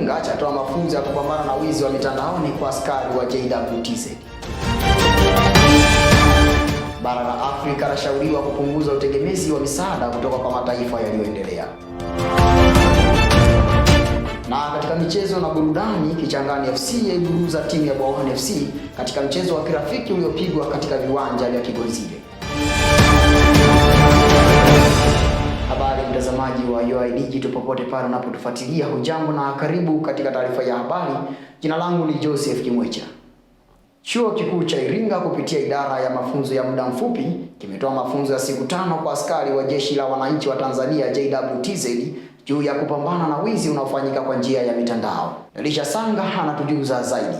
Iringa chatoa mafunzo ya kupambana na wizi wa mitandaoni kwa askari wa JWTZ. Bara la Afrika lashauriwa kupunguza utegemezi wa misaada kutoka kwa mataifa yaliyoendelea. Na katika michezo na burudani, Kichangani FC yaiburuza timu ya Bwawan FC katika mchezo wa kirafiki uliopigwa katika viwanja vya Kigonzile. Habari mtazamaji wa UoI Digital popote pale unapotufuatilia, hujambo na karibu katika taarifa ya habari. Jina langu ni Joseph Kimwecha. Chuo Kikuu cha Iringa kupitia idara ya mafunzo ya muda mfupi kimetoa mafunzo ya siku 5 kwa askari wa Jeshi la Wananchi wa Tanzania JWTZ juu ya kupambana na wizi unaofanyika kwa njia ya mitandao. Elisha Sanga anatujuza zaidi.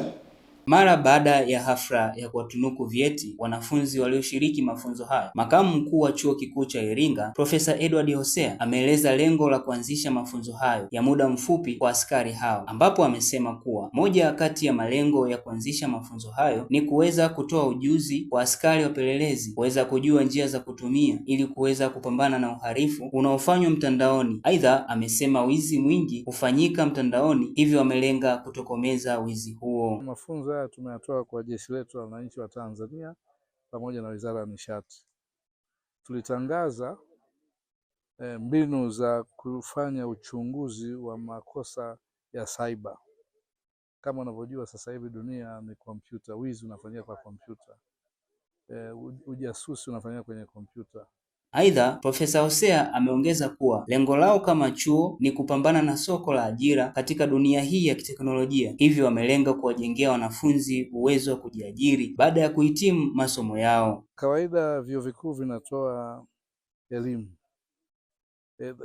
Mara baada ya hafla ya kuwatunuku vyeti wanafunzi walioshiriki mafunzo haya, Makamu Mkuu wa Chuo Kikuu cha Iringa, Profesa Edward Hosea ameeleza lengo la kuanzisha mafunzo hayo ya muda mfupi kwa askari hao, ambapo amesema kuwa moja kati ya malengo ya kuanzisha mafunzo hayo ni kuweza kutoa ujuzi kwa askari wapelelezi kuweza kujua njia za kutumia ili kuweza kupambana na uhalifu unaofanywa mtandaoni. Aidha, amesema wizi mwingi hufanyika mtandaoni, hivyo amelenga kutokomeza wizi huo. Mafunzo haya tumeyatoa kwa Jeshi letu la Wananchi wa Tanzania pamoja na Wizara ya Nishati. Tulitangaza mbinu za kufanya uchunguzi wa makosa ya cyber. Kama unavyojua sasa hivi dunia ni kompyuta, wizi unafanyika kwa kompyuta. Ujasusi unafanyika kwenye kompyuta. Aidha, Profesa Hosea ameongeza kuwa lengo lao kama chuo ni kupambana na soko la ajira katika dunia hii ya kiteknolojia. Hivyo wamelenga kuwajengea wanafunzi uwezo wa kujiajiri baada ya kuhitimu masomo yao. Kawaida vyuo vikuu vinatoa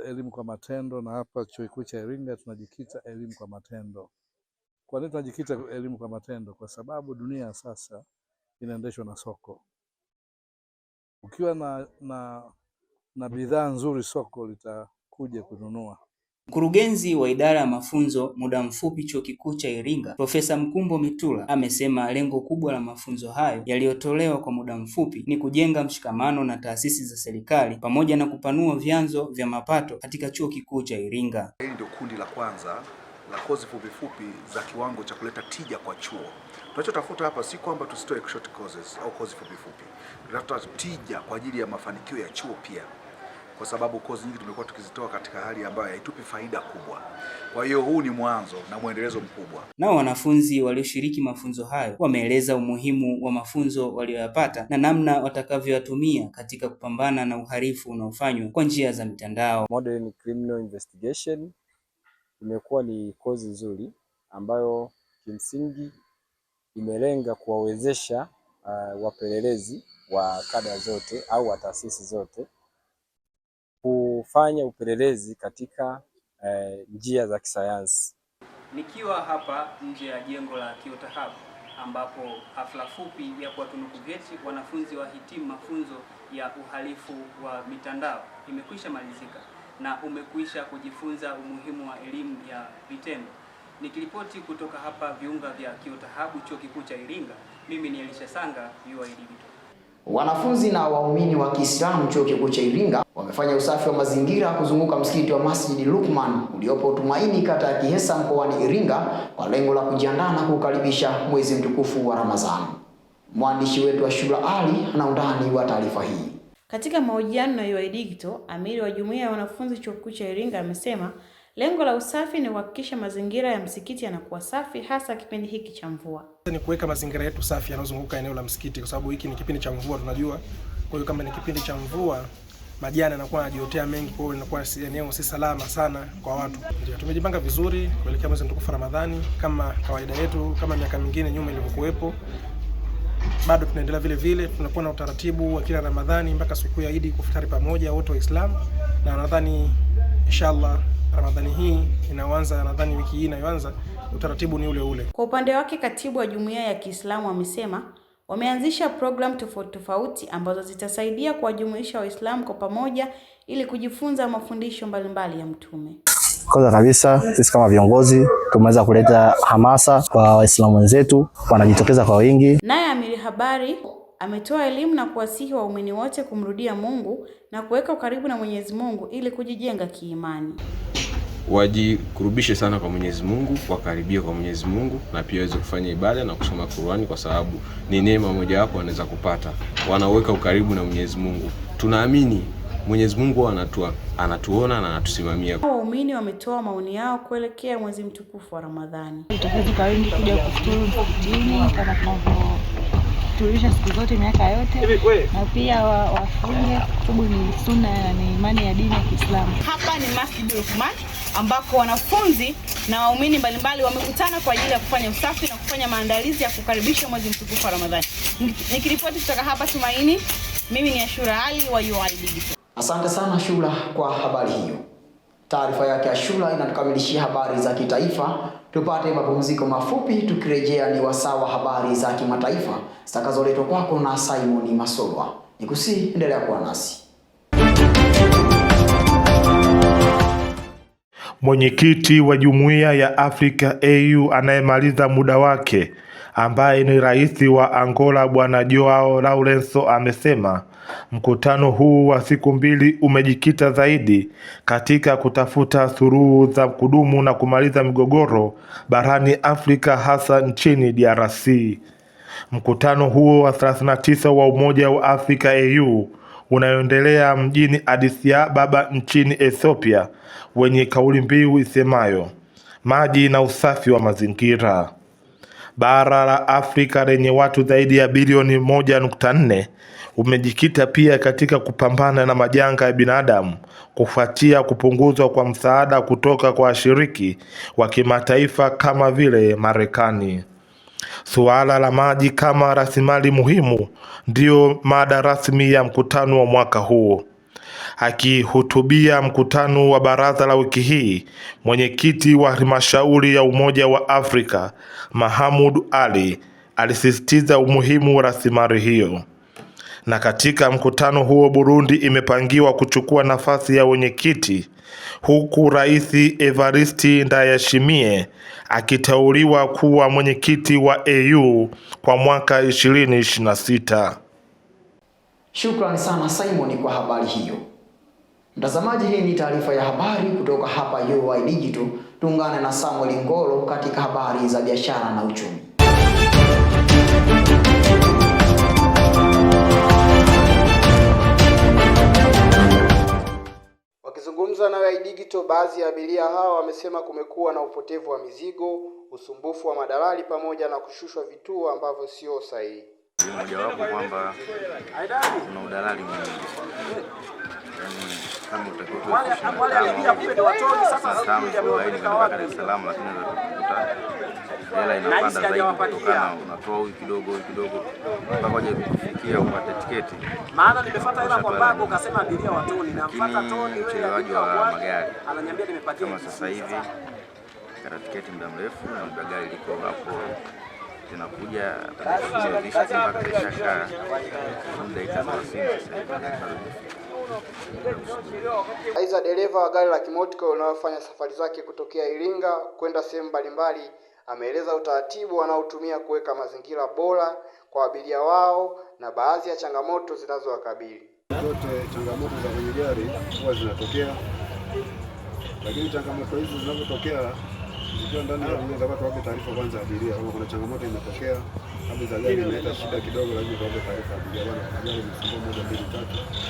elimu kwa matendo, na hapa Chuo Kikuu cha Iringa tunajikita elimu kwa matendo. Kwa nini tunajikita elimu kwa matendo? Kwa sababu dunia sasa inaendeshwa na soko. Ukiwa na bidhaa nzuri, soko litakuja kununua. Mkurugenzi wa idara ya mafunzo muda mfupi Chuo Kikuu cha Iringa, Profesa Mkumbo Mitula, amesema lengo kubwa la mafunzo hayo yaliyotolewa kwa muda mfupi ni kujenga mshikamano na taasisi za serikali pamoja na kupanua vyanzo vya mapato katika Chuo Kikuu cha Iringa. Hili ndio kundi la kwanza la kozi fupi za kiwango cha kuleta tija kwa chuo. Tunachotafuta hapa si kwamba tusitoe short courses au kozi fupi. Tunatafuta tija kwa ajili ya mafanikio ya chuo pia, kwa sababu kozi nyingi tumekuwa tukizitoa katika hali ambayo haitupi faida kubwa. Kwa hiyo huu ni mwanzo na mwendelezo mkubwa. Nao wanafunzi walioshiriki mafunzo hayo wameeleza umuhimu wa mafunzo walioyapata na namna watakavyoyatumia katika kupambana na uhalifu unaofanywa kwa njia za mitandao. Modern Criminal Investigation imekuwa ni kozi nzuri ambayo kimsingi imelenga kuwawezesha wapelelezi wa kada zote au wa taasisi zote kufanya upelelezi katika njia za kisayansi. Nikiwa hapa nje ya jengo la Kiota Hub ambapo hafla fupi ya kuwatunuku vyeti wanafunzi wahitimu mafunzo ya uhalifu wa mitandao imekwisha malizika na umekwisha kujifunza umuhimu wa elimu ya vitendo. Nikiripoti kutoka hapa viunga vya Kiota Hub, Chuo Kikuu cha Iringa, mimi ni Elisha Sanga, UoI Digital. Wanafunzi na waumini wa Kiislamu Chuo Kikuu cha Iringa wamefanya usafi wa mazingira kuzunguka msikiti wa Masjid Luqman uliopo Tumaini, kata ya Kihesa, mkoani Iringa kwa lengo la kujiandaa na kukaribisha mwezi mtukufu wa Ramadhani. Mwandishi wetu wa Shura Ali ana undani wa taarifa hii. Katika mahojiano na UoI Digital, amiri wa jumuiya ya wanafunzi Chuo Kikuu cha Iringa amesema lengo la usafi ni kuhakikisha mazingira ya msikiti yanakuwa safi, hasa kipindi hiki cha mvua. Ni kuweka mazingira yetu safi yanayozunguka eneo la msikiti, kwa sababu hiki ni kipindi cha mvua tunajua. Kwa hiyo kama ni kipindi cha mvua, majani yanakuwa yanajiotea mengi, kwa hiyo inakuwa eneo si salama sana kwa watu. Ndio tumejipanga vizuri kuelekea mwezi mtukufu Ramadhani kama kawaida yetu, kama miaka mingine nyuma ilivyokuwepo. Bado tunaendelea vile vile, tunakuwa na utaratibu wa kila Ramadhani mpaka siku ya Eid kufutari pamoja wote Waislamu, na nadhani inshallah Ramadhani hii inaanza, nadhani wiki hii inaanza, utaratibu ni ule. Kwa upande wake, katibu wa jumuiya ya Kiislamu amesema wameanzisha program tofauti ambazo zitasaidia kuwajumuisha Waislamu kwa pamoja ili kujifunza mafundisho mbalimbali ya Mtume. Kwanza kabisa sisi kama viongozi tumeweza kuleta hamasa kwa Waislamu wenzetu, wanajitokeza kwa wingi. Naye amiri habari ametoa elimu na kuwasihi waumini wote kumrudia Mungu na kuweka ukaribu na Mwenyezi Mungu ili kujijenga kiimani. wajikurubishe sana kwa Mwenyezi Mungu, wakaribie kwa Mwenyezi Mungu, na pia waweze kufanya ibada na kusoma Qur'ani, kwa sababu ni neema moja wapo wanaweza kupata. Wanaweka ukaribu na Mwenyezi Mungu. Tunaamini Mwenyezi Mungu anatuona na anatusimamia. Waumini wametoa maoni yao kuelekea mwezi mtukufu wa Ramadhani. Tutakazi kwa wingi kuja kufuturu msikitini kama tunavyotulisha siku zote miaka yote, na pia wafunge sababu ni sunna na ni imani ya dini ya Kiislamu. Hapa ni Masjid Luqman ambako wanafunzi na waumini mbalimbali wamekutana kwa ajili ya kufanya usafi na kufanya maandalizi ya kukaribisha mwezi mtukufu wa Ramadhani. Nikiripoti kutoka hapa Tumaini, mimi ni Ashura Ali wa UoI Digital. Asante sana Ashura kwa habari hiyo. Taarifa yake Ashura inatukamilishia habari za kitaifa. Tupate mapumziko mafupi, tukirejea ni wasaa wa habari za kimataifa zitakazoletwa kwako na Simon Masolwa. Nikusi, endelea kuwa nasi. Mwenyekiti wa Jumuiya ya Afrika AU anayemaliza muda wake, ambaye ni rais wa Angola Bwana Joao Lourenço, amesema mkutano huu wa siku mbili umejikita zaidi katika kutafuta suluhu za kudumu na kumaliza migogoro barani Afrika, hasa nchini DRC. Mkutano huo wa 39 wa Umoja wa Afrika AU unayoendelea mjini Addis Ababa nchini Ethiopia, wenye kauli mbiu isemayo maji na usafi wa mazingira. Bara la Afrika lenye watu zaidi ya bilioni 1.4 umejikita pia katika kupambana na majanga ya binadamu kufuatia kupunguzwa kwa msaada kutoka kwa washiriki wa kimataifa kama vile Marekani. Suala la maji kama rasilimali muhimu ndio mada rasmi ya mkutano wa mwaka huu. Akihutubia mkutano wa baraza la wiki hii, mwenyekiti wa halmashauri ya Umoja wa Afrika Mahamud Ali alisisitiza umuhimu wa rasilimali hiyo. Na katika mkutano huo Burundi imepangiwa kuchukua nafasi ya wenyekiti, huku Rais Evariste Ndayishimiye akiteuliwa kuwa mwenyekiti wa AU kwa mwaka 2026. Shukrani sana Simon kwa habari hiyo. Mtazamaji, hii ni taarifa ya habari kutoka hapa UoI Digital. Tuungane na Samuel Ngolo katika habari za biashara na uchumi. Wakizungumza na UoI Digital, baadhi ya abiria hao wamesema kumekuwa na upotevu wa mizigo, usumbufu wa madalali pamoja na kushushwa vituo ambavyo sio sahihi. Mojawapo kwamba kuna udalali mwingi. Kama utakuwa Dar es Salaam, lakini hela inapanda zaidi kutokana unatoa huyu kidogo mpaka waje kufikia upate tiketi. Maana nimefuata hela kwa babu akasema abiria watoni na mfuata toni uchelewaji wa magari. Ananiambia nimepakia kama sasa hivi kata tiketi muda mrefu na gari liko hapo tunakuja atakuja mpaka kishaka dakika 30. Aidha, dereva wa gari la kimotiko linalofanya safari zake kutokea Iringa kwenda sehemu mbalimbali ameeleza utaratibu wanaotumia kuweka mazingira bora kwa abiria wao na baadhi ya changamoto zinazowakabili. Zote changamoto za kwenye gari huwa zinatokea, lakini changamoto hizi zinazotokea zikiwa ndani ya gari watu wape taarifa kwanza abiria kama kuna changamoto inatokea, kabla za gari inaleta shida kidogo, lazima wape taarifa abiria bwana, kuna gari imefungwa 1 2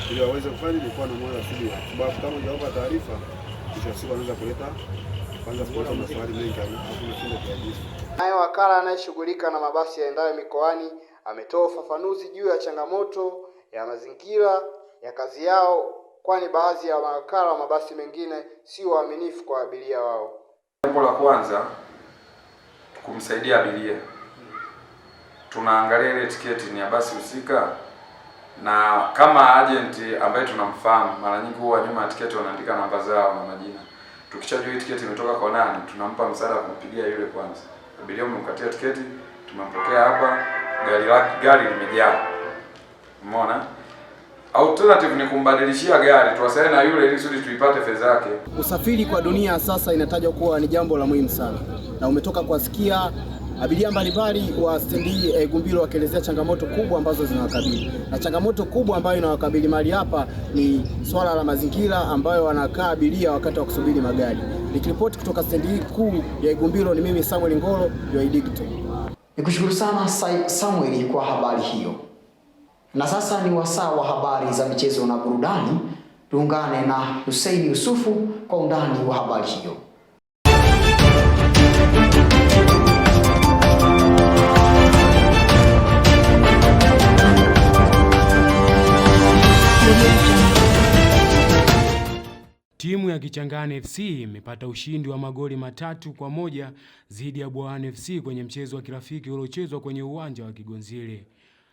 3 ili waweze kufanya ilikuwa na moyo asili, sababu kama hujawapa taarifa kisha siku anaweza kuleta kwanza kupata maswali mengi hakuna shida kiagizo. Naye wakala anayeshughulika na mabasi yaendayo mikoani ametoa ufafanuzi juu ya changamoto ya mazingira ya kazi yao, kwani baadhi ya mawakala wa mabasi mengine si waaminifu kwa abiria wao. Jambo la kwanza kumsaidia abiria, tunaangalia ile tiketi ni ya basi husika, na kama agent ambaye tunamfahamu mara nyingi huwa nyuma ya tiketi wanaandika namba zao na majina. Tukishajua tiketi imetoka kwa nani, tunampa msaada kumpigia yule kwanza. Abiria umemkatia tiketi, tumempokea hapa, gari limejaa. Umeona? Alternative ni kumbadilishia gari, tuwasiliane na yule ili tuipate fedha yake. Usafiri kwa dunia sasa inatajwa kuwa ni jambo la muhimu sana, na umetoka kuwasikia abiria mbalimbali wa stendi Gumbiro wakielezea changamoto kubwa ambazo zinawakabili, na changamoto kubwa ambayo inawakabili mahali hapa ni swala la mazingira ambayo wanakaa abiria wakati wa kusubiri magari. Nikiripoti kutoka stendi hii kuu ya Igumbilo, ni mimi Samuel Ngolo, UoI Digital. Nikushukuru sana Samuel kwa habari hiyo. Na sasa ni wasaa wa habari za michezo na burudani. Tuungane na Hussein Yusufu kwa undani wa habari hiyo. Timu ya Kichangani FC imepata ushindi wa magoli 3-1 dhidi ya Bwawani FC kwenye mchezo wa kirafiki uliochezwa kwenye uwanja wa Kigonzile.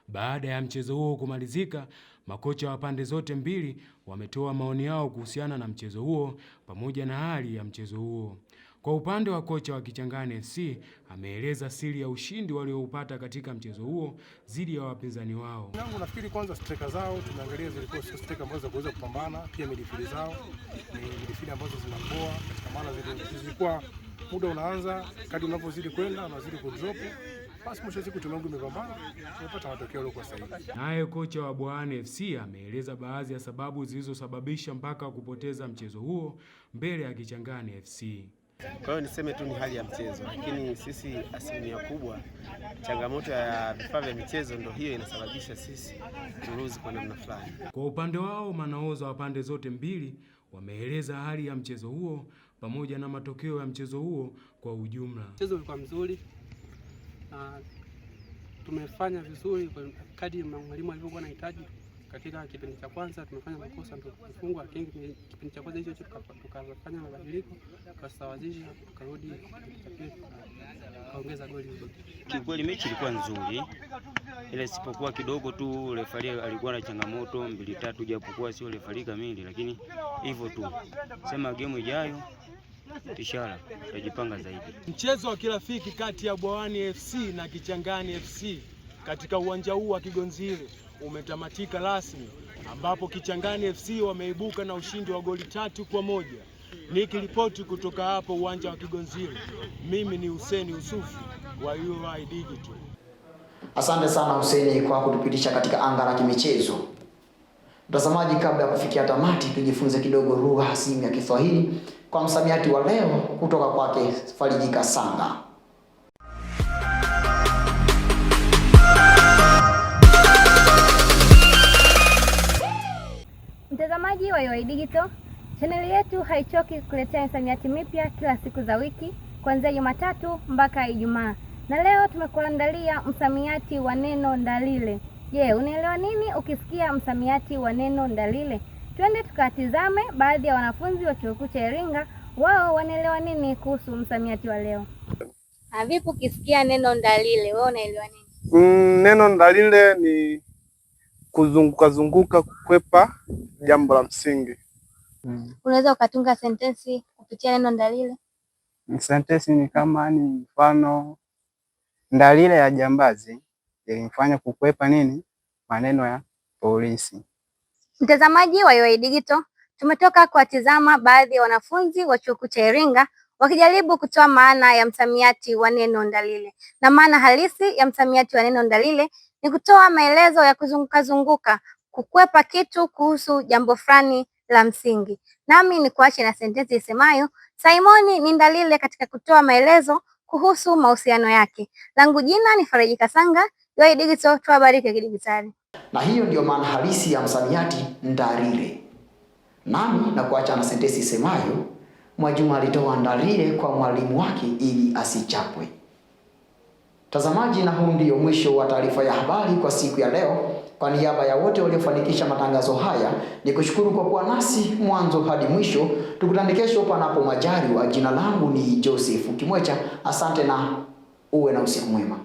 Baada ya mchezo huo kumalizika, makocha wa pande zote mbili wametoa maoni yao kuhusiana na mchezo huo pamoja na hali ya mchezo huo. Kwa upande wa kocha wa Kichangani FC, ameeleza siri ya ushindi walioupata katika mchezo huo dhidi ya wapinzani wao. Nafikiri kwanza striker zao tumeangalia zilikuwa sio striker ambazo za kuweza kupambana, pia midfield zao ni midfield ambazo zinapoa katika maana zilikuwa muda unaanza, kadri unapozidi kwenda unazidi kudrop. Basi mwisho siku timu yangu imepambana, tumepata matokeo yaliokuwa sahihi. Naye kocha wa Bwawani FC ameeleza baadhi ya sababu zilizosababisha mpaka kupoteza mchezo huo mbele ya Kichangani FC. Kwa hiyo niseme tu ni hali ya mchezo, lakini sisi asilimia kubwa changamoto ya vifaa vya michezo ndio hiyo inasababisha sisi turuzi kwa namna fulani. Kwa upande wao, manahodha wa pande zote mbili wameeleza hali ya mchezo huo pamoja na matokeo ya mchezo huo kwa ujumla. Mchezo ulikuwa mzuri na tumefanya vizuri kwa kadri mwalimu alivyokuwa anahitaji. Katika kipindi cha kwanza tumefanya makosa ndio kufungwa, lakini kipindi cha kwanza hicho tukafanya mabadiliko, tukasawazisha, tukarudi kipindi cha pili tukaongeza goli hilo. Kiukweli mechi ilikuwa nzuri, ile isipokuwa kidogo tu refari alikuwa na changamoto 2-3, japokuwa sio refari kamili, lakini hivyo tu. Sema game ijayo ishara tutajipanga zaidi. Mchezo wa kirafiki kati ya Bwawani FC na Kichangani FC katika uwanja huu wa Kigonzile umetamatika rasmi, ambapo Kichangani FC wameibuka na ushindi wa goli 3-1. Nikiripoti kutoka hapo uwanja wa Kigonzile, mimi ni Hussein Yusufu wa UoI Digital. Asante sana Hussein kwa kutupitisha katika anga la kimichezo. Mtazamaji, kabla ya kufikia tamati, tujifunze kidogo lugha hasimu ya Kiswahili kwa msamiati wa leo kutoka kwake Farijika Sanga. Mtazamaji wa UoI Digital, chaneli yetu haichoki kukuletea misamiati mipya kila siku za wiki kuanzia Jumatatu mpaka Ijumaa. Na leo tumekuandalia msamiati wa neno ndalile. Je, unaelewa nini ukisikia msamiati wa neno ndalile? Twende tukatizame baadhi ya wanafunzi wa Chuo Kikuu cha Iringa, wao wanaelewa nini kuhusu msamiati wa leo. Vipi ukisikia neno ndalile, wewe unaelewa nini? Neno ndalile ni kuzunguka kukwepa jambo la msingi. Unaweza ukatunga sentensi kupitia neno ndalile? Sentensi ni kama ni mfano, ndalile ya jambazi ilimfanya kukwepa nini? Maneno ya polisi. Mtazamaji wa UoI Digital, tumetoka kuwatizama baadhi ya wanafunzi wa Chuo Kikuu cha Iringa wakijaribu kutoa maana ya msamiati wa neno ndalile. Na maana halisi ya msamiati wa neno ndalile ni kutoa maelezo ya kuzunguka, kukwepa kitu kuhusu jambo fulani la msingi. Nami ni kuache na sentensi isemayo, Simoni ni ndalile katika kutoa maelezo kuhusu mahusiano yake. Langu jina ni Farijika Sanga, UoI Digital, tuwabariki kidigitali. Na hiyo ndio maana halisi ya msamiati ndalile. Nami na kuacha na sentensi isemayo, Mwajuma alitoa ndalile kwa mwalimu wake ili asichapwe. Tazamaji, na huu ndio mwisho wa taarifa ya habari kwa siku ya leo. Kwa niaba ya wote waliofanikisha matangazo haya, ni kushukuru kwa kuwa nasi mwanzo hadi mwisho. Tukutane kesho panapo majaliwa. Jina langu ni Joseph Kimwecha. Asante na uwe na usiku mwema.